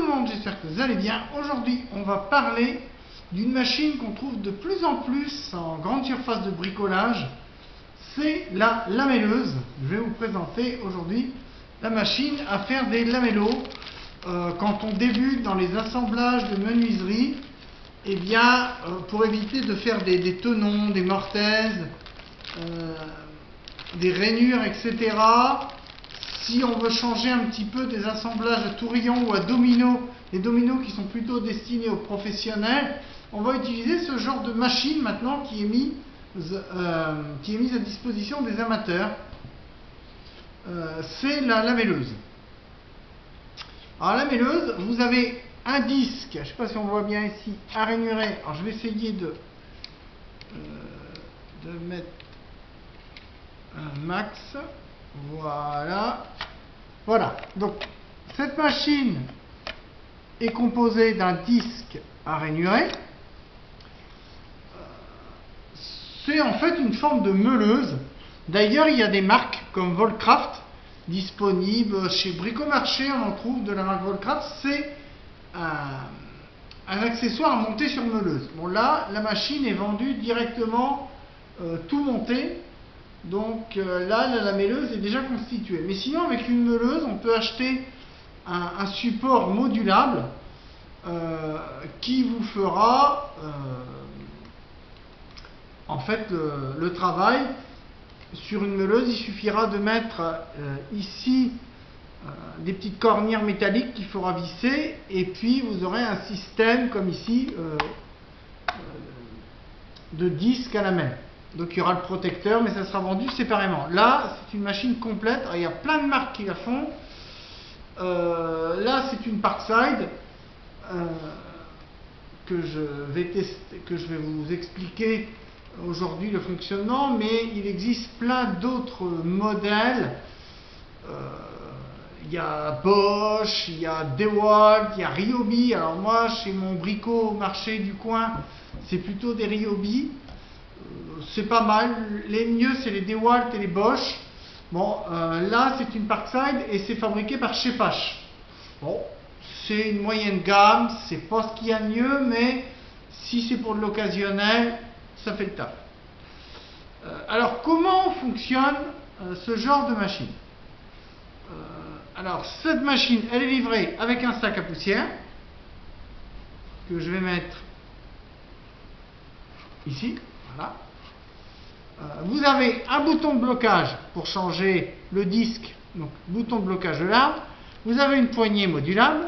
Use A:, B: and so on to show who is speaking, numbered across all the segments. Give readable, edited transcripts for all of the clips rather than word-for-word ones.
A: le monde, j'espère que vous allez bien. Aujourd'hui, on va parler d'une machine qu'on trouve de plus en plus en grande surface de bricolage. C'est la lamelleuse. Je vais vous présenter aujourd'hui la machine à faire des lamellos. Quand on débute dans les assemblages de menuiserie, eh bien, pour éviter de faire des tenons, des mortaises, des rainures, etc., si on veut changer un petit peu des assemblages à tourillon ou à domino, les dominos qui sont plutôt destinés aux professionnels, on va utiliser ce genre de machine maintenant qui est mise à disposition des amateurs. C'est la lamelleuse. Alors la lamelleuse, vous avez un disque, je ne sais pas si on voit bien ici, à rainurer. Alors je vais essayer de mettre un max. Voilà. Donc cette machine est composée d'un disque à rainurer. C'est en fait une forme de meuleuse. D'ailleurs, il y a des marques comme Volcraft disponibles chez Bricomarché. On en trouve de la marque Volcraft. C'est un accessoire à monter sur meuleuse. Bon, là, la machine est vendue directement tout montée. Donc là, la lamelleuse est déjà constituée. Mais sinon, avec une meuleuse, on peut acheter un support modulable qui vous fera en fait le travail. Sur une meuleuse, il suffira de mettre ici des petites cornières métalliques qu'il faudra visser, et puis vous aurez un système comme ici de disque à lamelles. Donc il y aura le protecteur, mais ça sera vendu séparément. Là, c'est une machine complète. Alors, il y a plein de marques qui la font. Là, c'est une Parkside que je vais tester, que je vais vous expliquer aujourd'hui le fonctionnement, mais il existe plein d'autres modèles. Il y a Bosch, il y a DeWalt, il y a Ryobi. Alors moi, chez mon bricot marché du coin, c'est plutôt des Ryobi. C'est pas mal. Les mieux, c'est les DeWalt et les Bosch. Bon, là, c'est une Parkside et c'est fabriqué par Chepash. Bon, c'est une moyenne gamme, c'est pas ce qu'il y a de mieux, mais si c'est pour de l'occasionnel, ça fait le taf. Alors, comment fonctionne ce genre de machine? Alors, cette machine, elle est livrée avec un sac à poussière que je vais mettre ici. Voilà. Vous avez un bouton de blocage pour changer le disque, donc bouton de blocage de l'arbre. Vous avez une poignée modulable,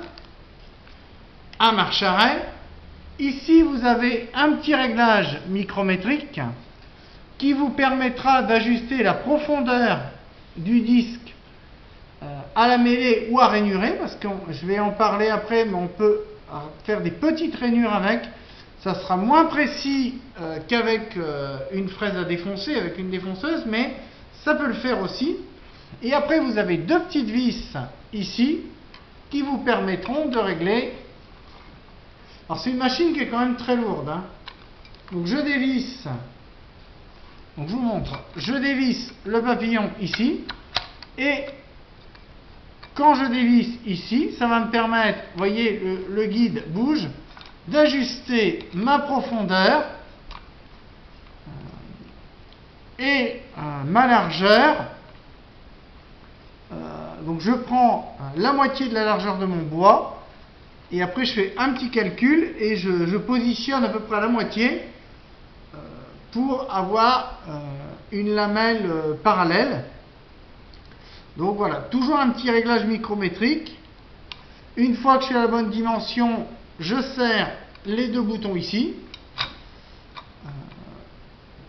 A: un marche-arrêt. Ici, vous avez un petit réglage micrométrique qui vous permettra d'ajuster la profondeur du disque à la mêlée ou à rainurer, parce que je vais en parler après, mais on peut faire des petites rainures avec. Ça sera moins précis qu'avec une fraise à défoncer, avec une défonceuse, mais ça peut le faire aussi. Et après, vous avez deux petites vis ici qui vous permettront de régler. Alors, c'est une machine qui est quand même très lourde, hein. Donc, je dévisse. Donc, je vous montre. Je dévisse le papillon ici. Et quand je dévisse ici, ça va me permettre, vous voyez, le guide bouge, d'ajuster ma profondeur et ma largeur. Donc je prends la moitié de la largeur de mon bois et après je fais un petit calcul et je positionne à peu près la moitié pour avoir une lamelle parallèle. Donc voilà, toujours un petit réglage micrométrique. Une fois que je suis à la bonne dimension, je serre les deux boutons ici.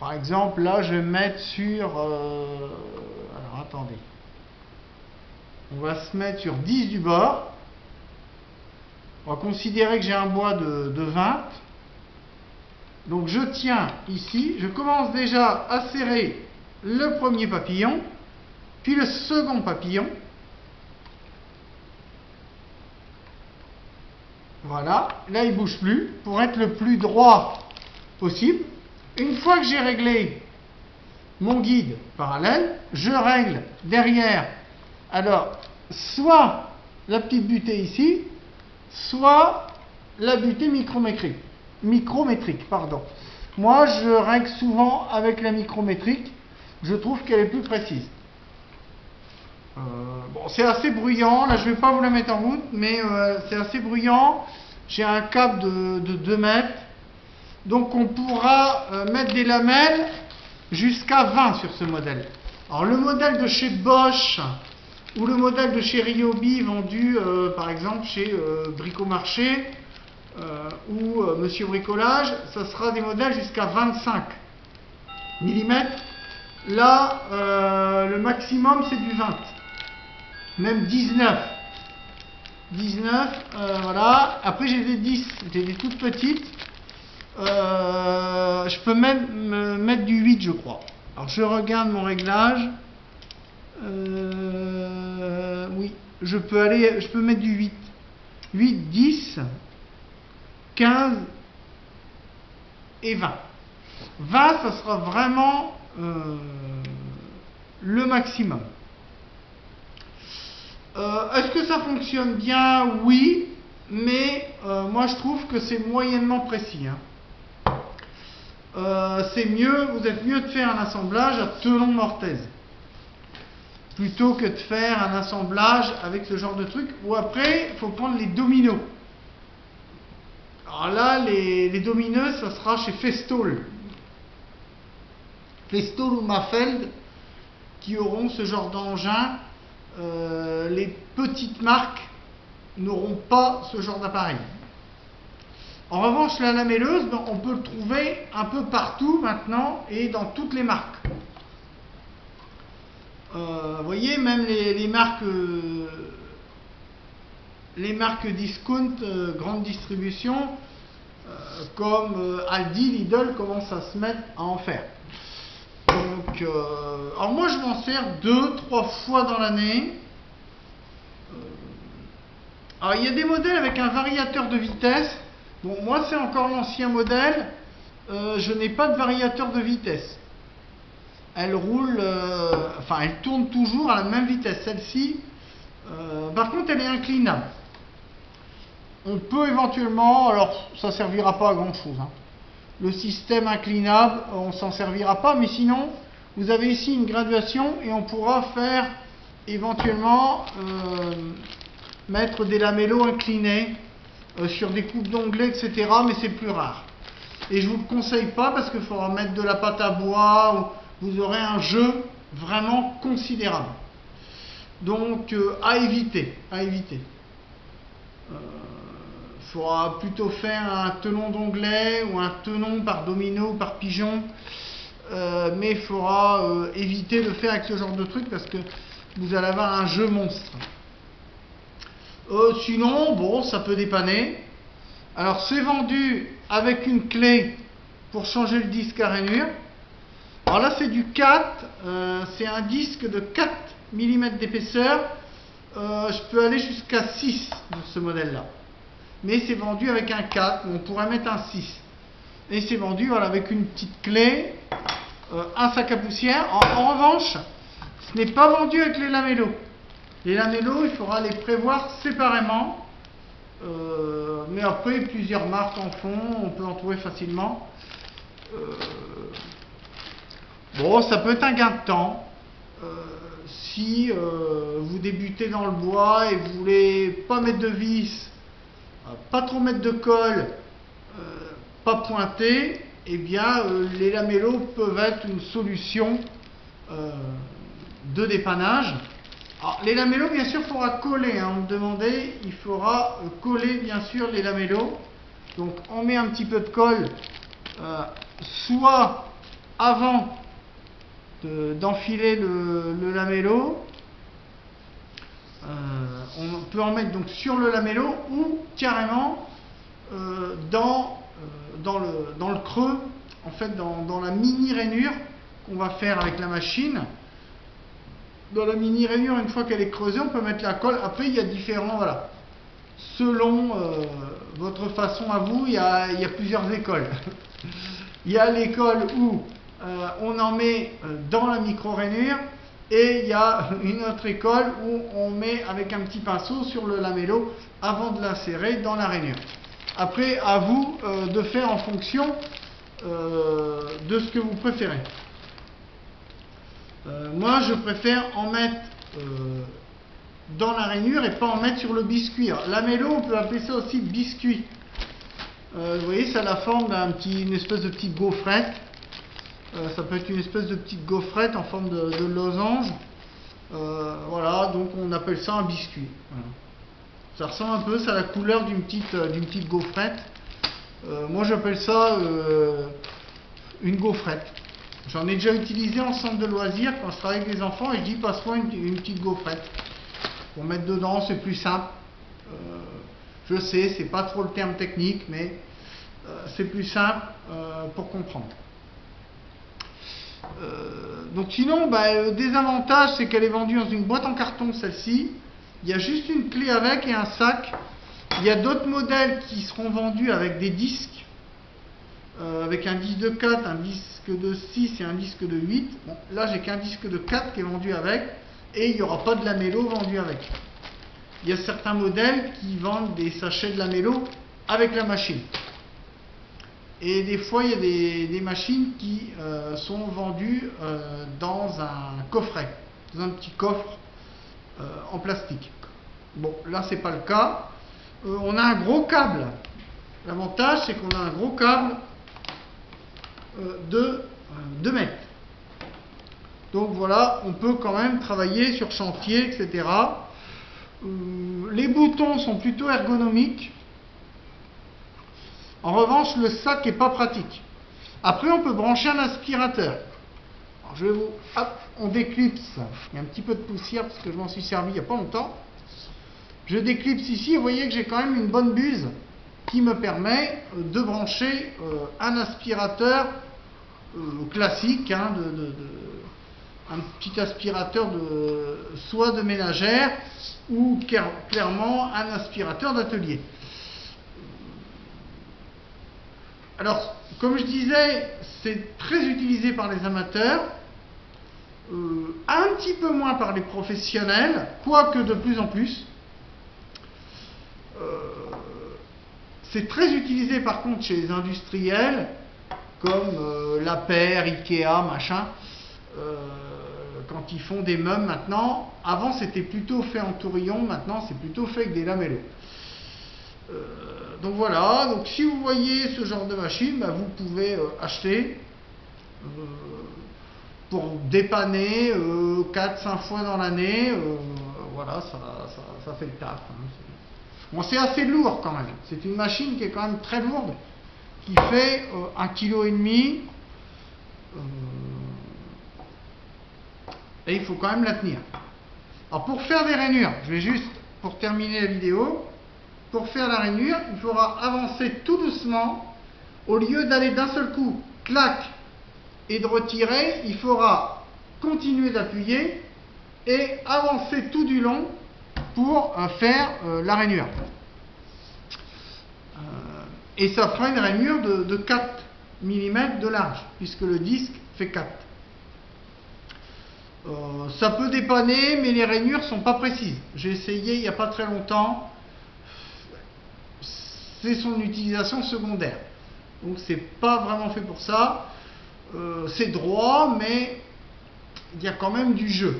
A: Par exemple, là, je vais me mettre sur... alors, attendez. On va se mettre sur 10 du bord. On va considérer que j'ai un bois de 20. Donc, je tiens ici. Je commence déjà à serrer le premier papillon, puis le second papillon. Voilà, là il ne bouge plus pour être le plus droit possible. Une fois que j'ai réglé mon guide parallèle, je règle derrière. Alors, soit la petite butée ici, soit la butée micrométrique, pardon. Moi, je règle souvent avec la micrométrique. Je trouve qu'elle est plus précise. Bon, c'est assez bruyant. Là, je ne vais pas vous la mettre en route, mais c'est assez bruyant. J'ai un câble de 2 mètres. Donc, on pourra mettre des lamelles jusqu'à 20 sur ce modèle. Alors, le modèle de chez Bosch ou le modèle de chez Ryobi vendu, par exemple, chez Bricomarché ou Monsieur Bricolage, ça sera des modèles jusqu'à 25 mm. Là, le maximum, c'est du 20. Même 19. Voilà. Après, j'ai des 10. J'ai des toutes petites. Je peux même mettre du 8, je crois. Alors, je regarde mon réglage. Oui, je peux mettre du 8. 8, 10, 15 et 20. 20, ça sera vraiment le maximum. Est-ce que ça fonctionne bien? Oui, mais moi je trouve que c'est moyennement précis. C'est mieux, vous êtes mieux de faire un assemblage à telon mortaise plutôt que de faire un assemblage avec ce genre de truc. Ou après, il faut prendre les dominos. Alors là, les domineuses, ça sera chez Festool. Festool ou Mafeld qui auront ce genre d'engin. Les petites marques n'auront pas ce genre d'appareil. En revanche, la lamelleuse, on peut le trouver un peu partout maintenant et dans toutes les marques. Vous voyez, même les marques discount, grande distribution, comme Aldi, Lidl, commencent à se mettre à en faire. Donc, alors moi je m'en sers 2-3 fois dans l'année. Alors il y a des modèles avec un variateur de vitesse. Bon, moi c'est encore l'ancien modèle. Je n'ai pas de variateur de vitesse. Elle roule, enfin elle tourne toujours à la même vitesse. Celle-ci, par contre, elle est inclinable. On peut éventuellement, alors ça servira pas à grand chose. Le système inclinable, on s'en servira pas, mais sinon, vous avez ici une graduation et on pourra faire éventuellement mettre des lamellos inclinés sur des coupes d'onglets, etc. Mais c'est plus rare. Et je vous le conseille pas parce qu'il faudra mettre de la pâte à bois. Ou vous aurez un jeu vraiment considérable. Donc à éviter. Il faudra plutôt faire un tenon d'onglet ou un tenon par domino ou par pigeon. Mais il faudra éviter de faire avec ce genre de truc parce que vous allez avoir un jeu monstre. Sinon, bon, ça peut dépanner. Alors c'est vendu avec une clé pour changer le disque à rainure. Alors là c'est du 4, c'est un disque de 4 mm d'épaisseur. Je peux aller jusqu'à 6 de ce modèle là. Mais c'est vendu avec un 4, on pourrait mettre un 6. Et c'est vendu voilà, avec une petite clé, un sac à poussière. En revanche, ce n'est pas vendu avec les lamellos. Les lamellos, il faudra les prévoir séparément. Mais après, plusieurs marques en font, on peut en trouver facilement. Bon, ça peut être un gain de temps. Si vous débutez dans le bois et vous voulez pas mettre de vis, pas trop mettre de colle, pas pointer, eh bien les lamellos peuvent être une solution de dépannage. Alors, les lamellos, bien sûr, il faudra coller. On me demandait, il faudra coller, bien sûr, les lamellos. Donc, on met un petit peu de colle, soit avant d'enfiler le lamello. On peut en mettre donc sur le lamello ou carrément dans le creux, en fait, dans la mini rainure qu'on va faire avec la machine. Dans la mini rainure, une fois qu'elle est creusée, on peut mettre la colle. Après, il y a différents, voilà. Selon votre façon à vous, il y a plusieurs écoles. Il y a l'école où on en met dans la micro-rainure. Et il y a une autre école où on met avec un petit pinceau sur le lamello avant de l'insérer dans la rainure. Après, à vous de faire en fonction de ce que vous préférez. Moi, je préfère en mettre dans la rainure et pas en mettre sur le biscuit. Alors, lamello, on peut appeler ça aussi biscuit. Vous voyez, ça a la forme d'une espèce de petite gaufrette. Ça peut être une espèce de petite gaufrette en forme de losange. Voilà, donc on appelle ça un biscuit. Voilà. Ça ressemble un peu, ça a la couleur d'une petite gaufrette. Moi j'appelle ça une gaufrette. J'en ai déjà utilisé en centre de loisirs quand je travaille avec les enfants et je dis passe-moi une petite gaufrette. Pour mettre dedans, c'est plus simple. Je sais, c'est pas trop le terme technique, mais c'est plus simple pour comprendre. Donc sinon, le désavantage, c'est qu'elle est vendue dans une boîte en carton, celle-ci. Il y a juste une clé avec et un sac. Il y a d'autres modèles qui seront vendus avec des disques, avec un disque de 4, un disque de 6 et un disque de 8. Bon, là, j'ai qu'un disque de 4 qui est vendu avec, et il n'y aura pas de lamello vendu avec. Il y a certains modèles qui vendent des sachets de lamello avec la machine. Et des fois, il y a des machines qui sont vendues dans un coffret, dans un petit coffre en plastique. Bon, là, c'est pas le cas. On a un gros câble. L'avantage, c'est qu'on a un gros câble de 2 mètres. Donc voilà, on peut quand même travailler sur chantier, etc. Les boutons sont plutôt ergonomiques. En revanche, le sac n'est pas pratique. Après, on peut brancher un aspirateur. Alors, je vais vous... Hop, on déclipse. Il y a un petit peu de poussière parce que je m'en suis servi il n'y a pas longtemps. Je déclipse ici et vous voyez que j'ai quand même une bonne buse qui me permet de brancher un aspirateur classique, hein, un petit aspirateur soit de ménagère ou clairement un aspirateur d'atelier. Alors, comme je disais, c'est très utilisé par les amateurs, un petit peu moins par les professionnels, quoique de plus en plus. C'est très utilisé par contre chez les industriels, comme La Paire, Ikea, machin, quand ils font des meubles maintenant. Avant, c'était plutôt fait en tourillon, maintenant, c'est plutôt fait avec des lamellos. Donc voilà, donc si vous voyez ce genre de machine, vous pouvez acheter pour dépanner 4-5 fois dans l'année. Voilà, ça fait le taf. Hein. Bon, c'est assez lourd quand même. C'est une machine qui est quand même très lourde, qui fait 1,5 kg. Et il faut quand même la tenir. Alors pour faire des rainures, je vais juste, pour terminer la vidéo, pour faire la rainure, il faudra avancer tout doucement. Au lieu d'aller d'un seul coup, clac, et de retirer, il faudra continuer d'appuyer et avancer tout du long pour faire la rainure. Et ça fera une rainure de 4 mm de large, puisque le disque fait 4. Ça peut dépanner, mais les rainures ne sont pas précises. J'ai essayé il n'y a pas très longtemps. C'est son utilisation secondaire. Donc c'est pas vraiment fait pour ça. C'est droit, mais il y a quand même du jeu.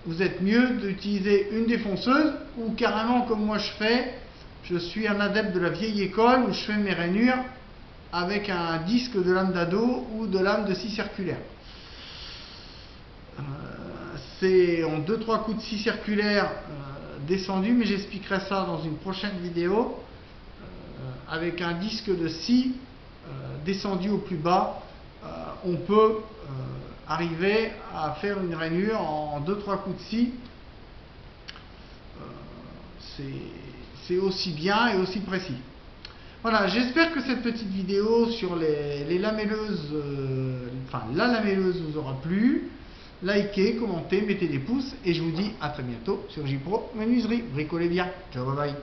A: Vous êtes mieux d'utiliser une défonceuse ou carrément comme moi je fais. Je suis un adepte de la vieille école où je fais mes rainures avec un disque de lame d'ado ou de lame de scie circulaire. C'est en 2-3 coups de scie circulaire descendu, mais j'expliquerai ça dans une prochaine vidéo. Avec un disque de scie descendu au plus bas, on peut arriver à faire une rainure en 2-3 coups de scie. C'est aussi bien et aussi précis. Voilà, j'espère que cette petite vidéo sur les lamelleuses, la lamelleuse vous aura plu. Likez, commentez, mettez des pouces et je vous dis à très bientôt sur JPro Menuiserie. Bricolez bien. Ciao, bye bye.